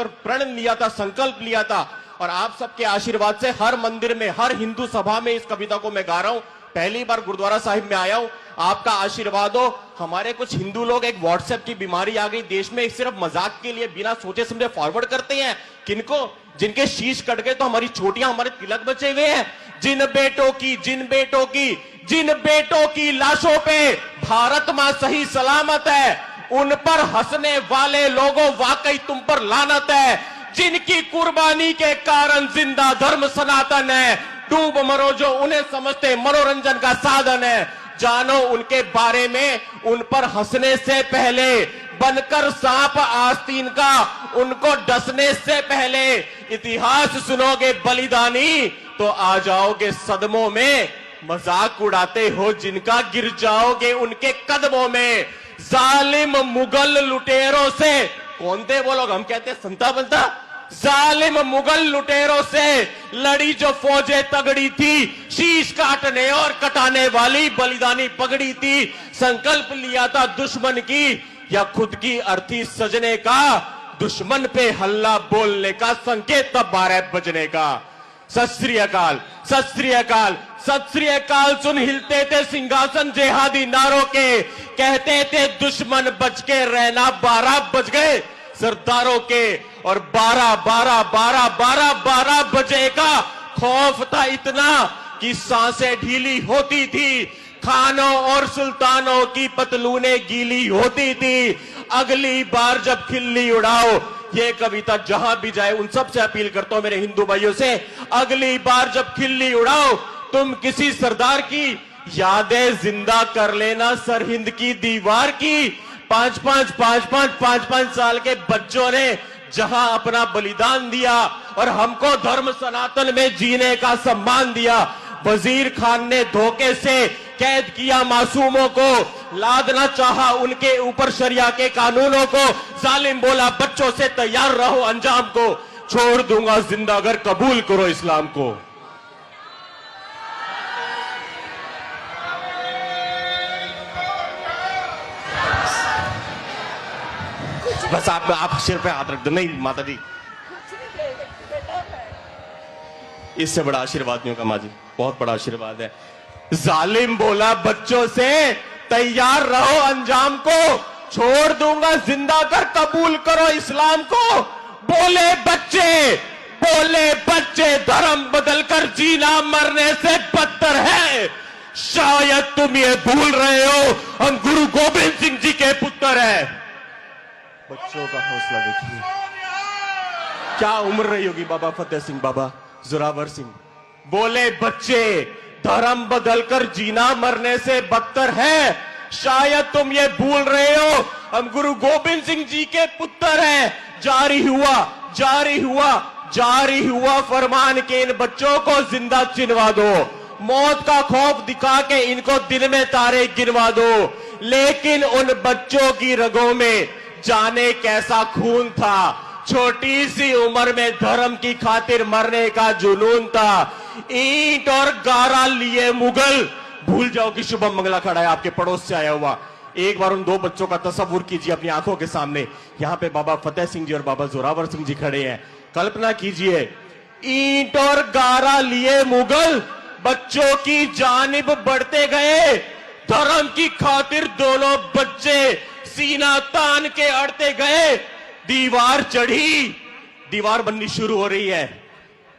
और प्रण लिया था, संकल्प लिया था। और आप सबके आशीर्वाद से हर मंदिर में, हर हिंदू सभा में इस कविता को मैं गा रहा हूं। पहली बार गुरुद्वारा साहिब में आया हूं, आपका आशीर्वाद हो। हमारे कुछ हिंदू लोग, एक व्हाट्सएप की बीमारी आ गई देश में, सिर्फ मजाक के लिए बिना सोचे समझे फॉरवर्ड करते हैं। किनको? जिनके शीश कट गए तो हमारी छोटियां, हमारे तिलक बचे हुए हैं। जिन बेटों की लाशों पे भारत मां सही सलामत है, उन पर हंसने वाले लोगों वाकई तुम पर लानत है। जिनकी कुर्बानी के कारण जिंदा धर्म सनातन है, डूब मरो जो उन्हें समझते मनोरंजन का साधन है। जानो उनके बारे में, उन पर हंसने से पहले बनकर सांप आस्तीन का, उनको डसने से पहले इतिहास सुनोगे बलिदानी तो आ जाओगे सदमों में। मजाक उड़ाते हो जिनका, गिर जाओगे उनके कदमों में। जालिम मुगल लुटेरों से, कौन थे वो लोग? हम कहते संता बनता। जालिम मुगल लुटेरों से लड़ी जो फौजें तगड़ी थी, शीश काटने और कटाने वाली बलिदानी पगड़ी थी। संकल्प लिया था दुश्मन की या खुद की अर्थी सजने का, दुश्मन पे हल्ला बोलने का संकेत तब 12 बजने का। सत श्री अकाल, सत श्री अकाल, सत श्री अकाल सुन हिलते थे सिंहासन जेहादी नारों के। कहते थे दुश्मन बच के रहना, 12 बज गए सरदारों के। और 12 बजे का खौफ था इतना कि सांसें ढीली होती थी, खानों और सुल्तानों की पतलूनें गीली होती थी। अगली बार जब खिल्ली उड़ाओ, ये कविता जहां भी जाए उन सब से अपील करता हूं मेरे हिंदू भाइयों से, अगली बार जब खिल्ली उड़ाओ तुम किसी सरदार की यादें जिंदा कर लेना, सरहिंद की दीवार की। 5-5 साल के बच्चों ने जहां अपना बलिदान दिया और हमको धर्म सनातन में जीने का सम्मान दिया। वजीर खान ने धोखे से कैद किया मासूमों को, लादना चाहा उनके ऊपर शरिया के कानूनों को। जालिम बोला बच्चों से तैयार रहो अंजाम को, छोड़ दूंगा जिंदा अगर कबूल करो इस्लाम को। बस आप सिर पे हाथ रख दो। नहीं माता जी, इससे बड़ा आशीर्वाद नहीं होगा माँ जी, बहुत बड़ा आशीर्वाद है। जालिम बोला बच्चों से तैयार रहो अंजाम को, छोड़ दूंगा जिंदा कर कबूल करो इस्लाम को। बोले बच्चे धर्म बदलकर जीना मरने से बदतर है। शायद तुम ये भूल रहे हो हम गुरु गोविंद सिंह जी के पुत्र हैं। बच्चों का हौसला देखिए, क्या उम्र रही होगी बाबा फतेह सिंह, बाबा जोरावर सिंह। बोले बच्चे धर्म बदलकर जीना मरने से बदतर है। शायद तुम ये भूल रहे हो हम गुरु गोविंद सिंह जी के पुत्र हैं। जारी हुआ फरमान के इन बच्चों को जिंदा चिनवा दो। मौत का खौफ दिखा के इनको दिन में तारे गिनवा दो। लेकिन उन बच्चों की रगों में जाने कैसा खून था, छोटी सी उम्र में धर्म की खातिर मरने का जुनून था। ईंट और गारा लिए मुगल, भूल जाओ कि शुभम मंगला खड़ा है आपके पड़ोस से आया हुआ। एक बार उन दो बच्चों का तस्वुर कीजिए अपनी आंखों के सामने। यहां पे बाबा फतेह सिंह जी और बाबा जोरावर सिंह जी खड़े हैं। कल्पना कीजिए, ईंट और गारा लिए मुगल बच्चों की जानिब बढ़ते गए। धर्म की खातिर दोनों बच्चे सीना तान के अड़ते गए। दीवार चढ़ी, दीवार बननी शुरू हो रही है।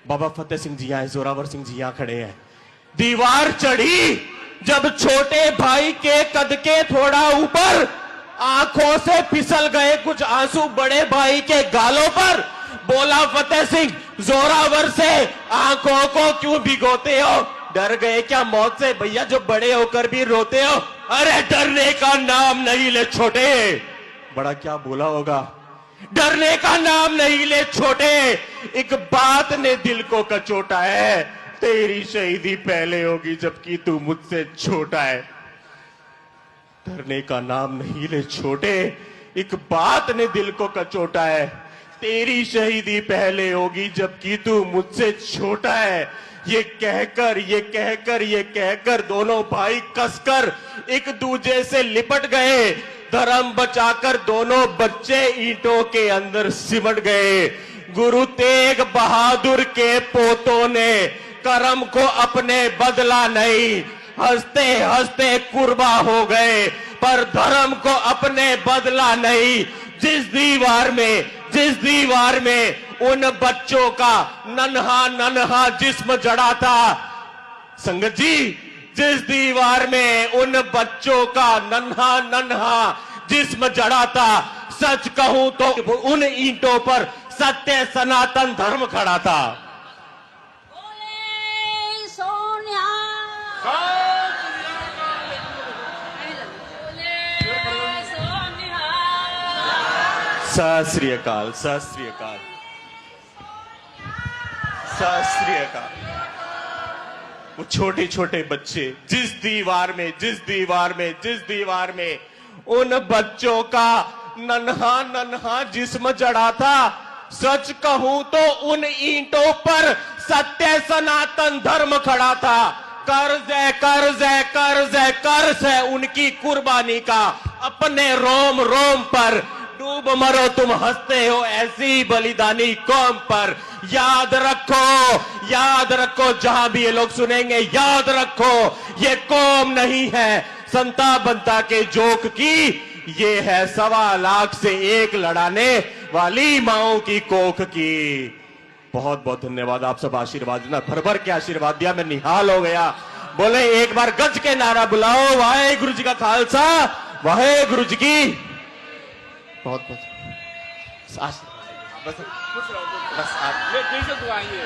बाबा फतेह सिंह जी यहां, जोरावर सिंह जी यहां खड़े हैं। दीवार चढ़ी जब छोटे भाई के कद के थोड़ा ऊपर, आंखों से फिसल गए कुछ आंसू बड़े भाई के गालों पर। बोला फतेह सिंह जोरावर से, आंखों को क्यों भिगोते हो? डर गए क्या मौत से भैया जो बड़े होकर भी रोते हो? अरे डरने का नाम नहीं ले छोटे। बड़ा क्या बोला होगा, डरने का नाम नहीं ले छोटे। एक बात ने दिल को कचोटा है, तेरी शहीदी पहले होगी जबकि तू मुझसे छोटा है। डरने का नाम नहीं ले छोटे, एक बात ने दिल को कचोटा है, तेरी शहीदी पहले होगी जबकि तू मुझसे छोटा है। ये कहकर दोनों भाई कसकर एक दूजे से लिपट गए। धर्म बचाकर दोनों बच्चे ईंटों के अंदर सिमट गए। गुरु तेग बहादुर के पोतों ने कर्म को अपने बदला नहीं, हंसते हंसते कुर्बा हो गए, पर धर्म को अपने बदला नहीं। जिस दीवार में उन बच्चों का नन्हा नन्हा जिस्म जड़ा था, संगत जी, जिस दीवार में उन बच्चों का नन्हा नन्हा जिस्म जड़ा था, सच कहूं तो उन ईंटों पर सत्य सनातन धर्म खड़ा था। बोले सोनिया, बोले सोनिया। सत श्री अकाल, सत श्री अकाल, सत श्री अकाल। वो छोटे छोटे बच्चे जिस दीवार में उन बच्चों का नन्हा नन्हा जिस्म जड़ा था, सच कहूं तो उन ईंटों पर सत्य सनातन धर्म खड़ा था। कर्ज है, कर्ज है, कर्ज है, कर्ज है उनकी कुर्बानी का अपने रोम रोम पर। डूब मरो तुम हंसते हो ऐसी बलिदानी कौम पर। याद रखो जहां भी ये लोग सुनेंगे, याद रखो ये कौम नहीं है संता बनता के जोक की, ये है 1.25 लाख से एक लड़ाने वाली माओ की कोख की। बहुत बहुत धन्यवाद। आप सब आशीर्वाद देना, भर भर के आशीर्वाद दिया, मैं निहाल हो गया। बोले एक बार गज के नारा बुलाओ, वाहेगुरु जी का खालसा, वाहेगुरु जी की बहुत बहुत बस आप दुआएंगे।